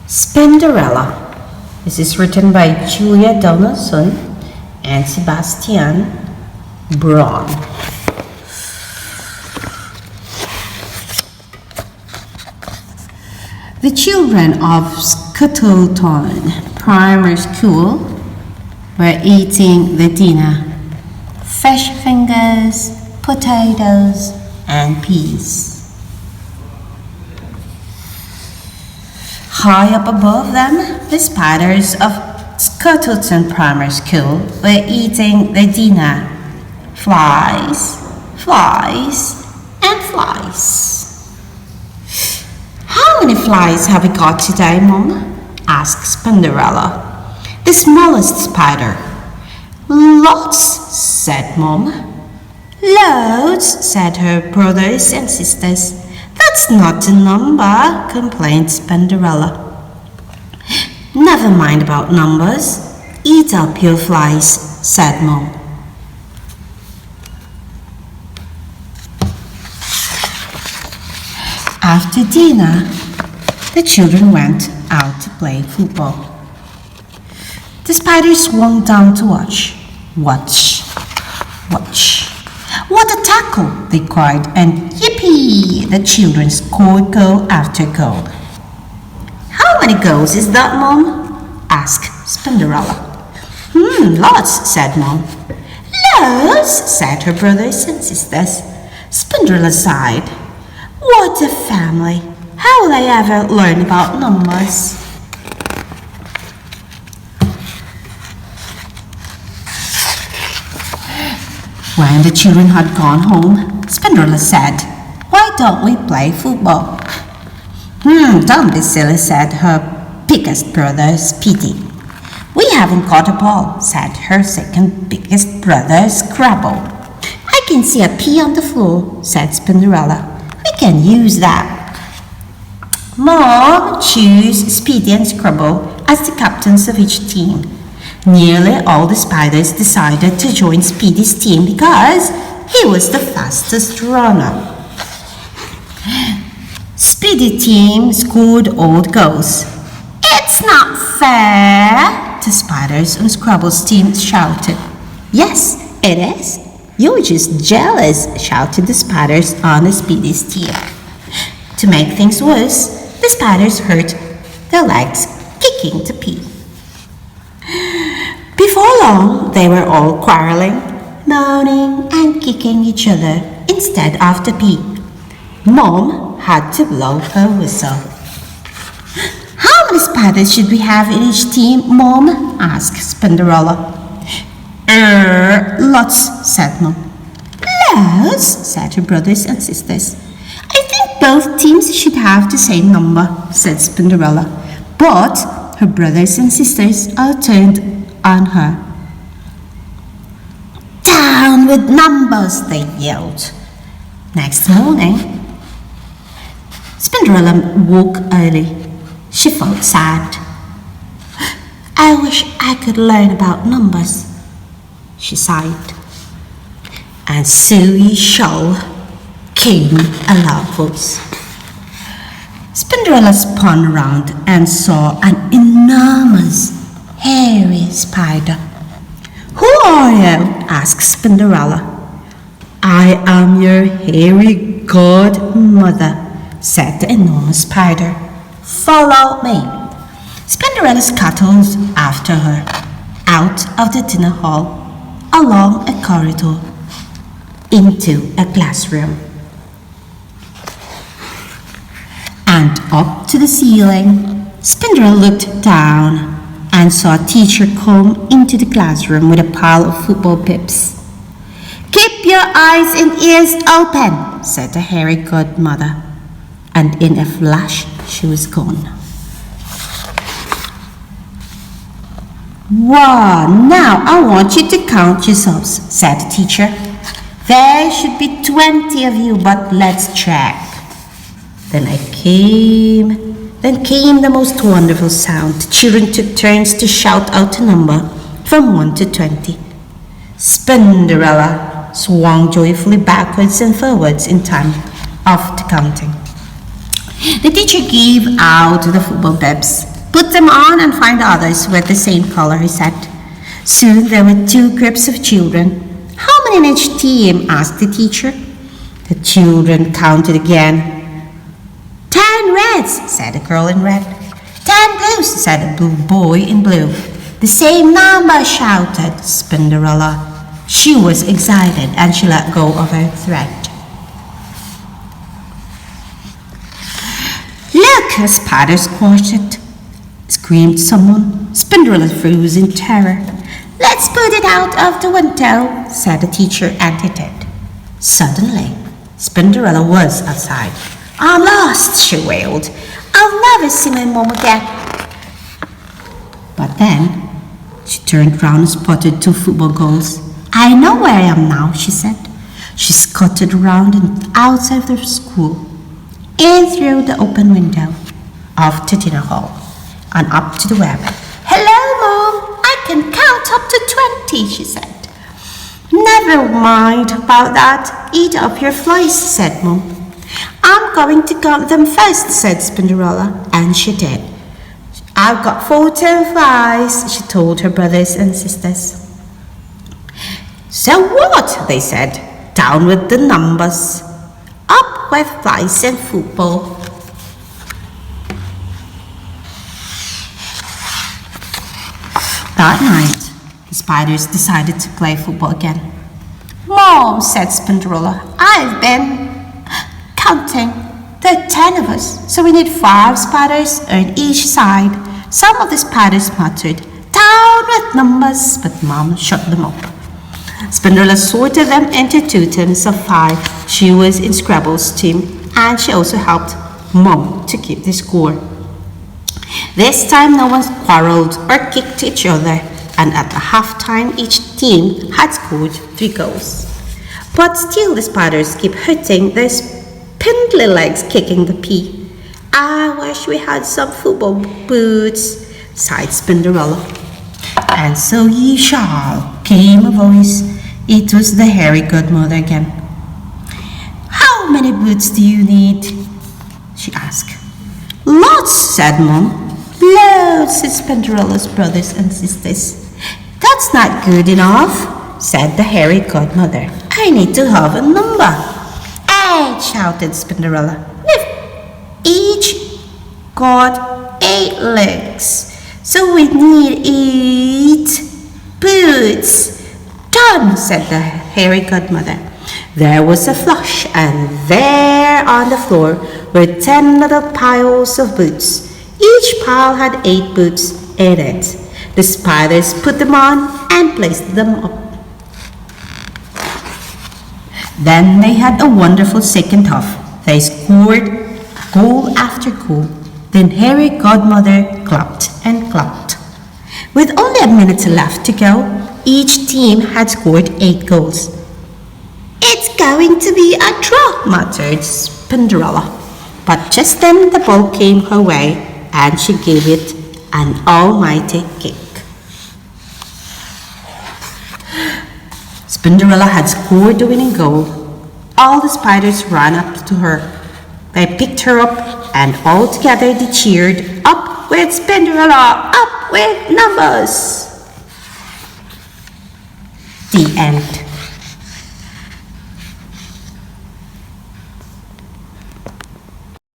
Spinderella. This is written by Julia Donaldson and Sebastian Braun. The children of Scuttleton Primary School were eating the dinner: fish fingers, potatoes, and peas. High up above them, the spiders of Scuttleton Primary School were eating the dinner: flies, flies, and flies. "How many flies have we got today, Mom?" asked Spinderella, the smallest spider. "Lots," said Mom. "Loads," said her brothers and sisters. "That's not a number," complained Spinderella. "Never mind about numbers. Eat up your flies," said Mom. After dinner, the children went out to play football. The spiders swung down to watch. Watch, watch. "What a tackle!" they cried, and yippee! The children scored goal after goal. "How many goals is that, Mom?" asked Spinderella. Lots," said Mom. "Loads," said her brothers and sisters. Spinderella sighed. "What a family! How will I ever learn about numbers?" When the children had gone home, Spinderella said, "Why don't we play football?" "Don't be silly," said her biggest brother, Speedy. "We haven't got a ball," said her second biggest brother, Scrabble. "I can see a pea on the floor," said Spinderella. "We can use that." Mom chose Speedy and Scrabble as the captains of each team. Nearly all the spiders decided to join Speedy's team because he was the fastest runner. Speedy team scored all the goals. "It's not fair!" the spiders on Scrabble's team shouted. "Yes, it is. You're just jealous," shouted the spiders on Speedy's team. To make things worse, the spiders hurt their legs kicking the pea. Before long, they were all quarreling, moaning, and kicking each other instead of the pea. Mom had to blow her whistle. "How many spiders should we have in each team, Mom?" asked Spinderella. Lots," said Mom. "Lots," said her brothers and sisters. "I think both teams should have the same number," said Spinderella. But her brothers and sisters all turned on her. "Down with numbers," they yelled. Next morning, Spinderella woke early. She felt sad. "I wish I could learn about numbers," she sighed. "And so you shall," came a loud voice. Spinderella spun around and saw an enormous, hairy spider. "Who are you?" asked Spinderella. "I am your hairy godmother," said the enormous spider. "Follow me." Spinderella scuttled after her, out of the dinner hall, along a corridor, into a classroom, and up to the ceiling. Spinderella looked down and saw a teacher come into the classroom with a pile of football pips. "Keep your eyes and ears open," said the hairy godmother, and in a flash she was gone. "Wow, now I want you to count yourselves," said the teacher. "There should be 20 of you, but let's check." Then came the most wonderful sound. The children took turns to shout out a number from 1 to 20. Spinderella swung joyfully backwards and forwards in time of the counting. The teacher gave out the football bibs. Put them on and find others with the same color, he said. Soon there were 2 groups of children. How many in each team? Asked the teacher. The children counted again. 10 reds, said a girl in red. 10 blues, said a boy in blue. The same number, shouted Spinderella. She was excited and she let go of her thread. Look, a spider squashed, screamed someone. Spinderella froze in terror. Let's put it out of the window, said the teacher, and he did. Suddenly, Spinderella was outside. I'm lost, she wailed. I'll never see my mom again. But then, she turned round and spotted 2 football goals. I know where I am now, she said. She scuttled around and outside of the school, in through the open window, off to dinner hall, and up to the web. Hello, Mom, I can count up to 20, she said. Never mind about that. Eat up your flies, said Mom. I'm going to count them first, said Spinderella, and she did. I've got 14 flies, she told her brothers and sisters. So what? They said. Down with the numbers. Up with flies and football. That night, the spiders decided to play football again. Mom, said Spinderella, I've been counting. There are 10 of us, so we need 5 spiders on each side. Some of the spiders muttered, down with numbers, but Mom shut them up. Spinderella sorted them into 2 teams of 5. She was in Scrabble's team, and she also helped Mom to keep the score. This time no one quarreled or kicked each other, and at the half-time each team had scored 3 goals. But still the spiders keep hurting their spindly legs kicking the pea. I wish we had some football boots, sighed Spinderella. And so ye shall, came a voice. It was the hairy godmother again. How many boots do you need? She asked. Lots, said Mom. Loads, said Spinderella's brothers and sisters. That's not good enough, said the hairy godmother. I need to have a number. 8, shouted Spinderella. We've each got 8 legs, so we need 8 boots. Done, said the hairy godmother. There was a flush, and there on the floor were 10 little piles of boots. Each pile had 8 boots in it. The spiders put them on and placed them up. Then they had a wonderful second half. They scored goal after goal. Then hairy godmother clapped and clapped. With only a minute left to go, each team had scored 8 goals. It's going to be a draw, muttered Spinderella. But just then the ball came her way, and she gave it an almighty kick. Spinderella had scored the winning goal. All the spiders ran up to her. They picked her up, and all together they cheered, Up with Spinderella! Up with numbers! The end.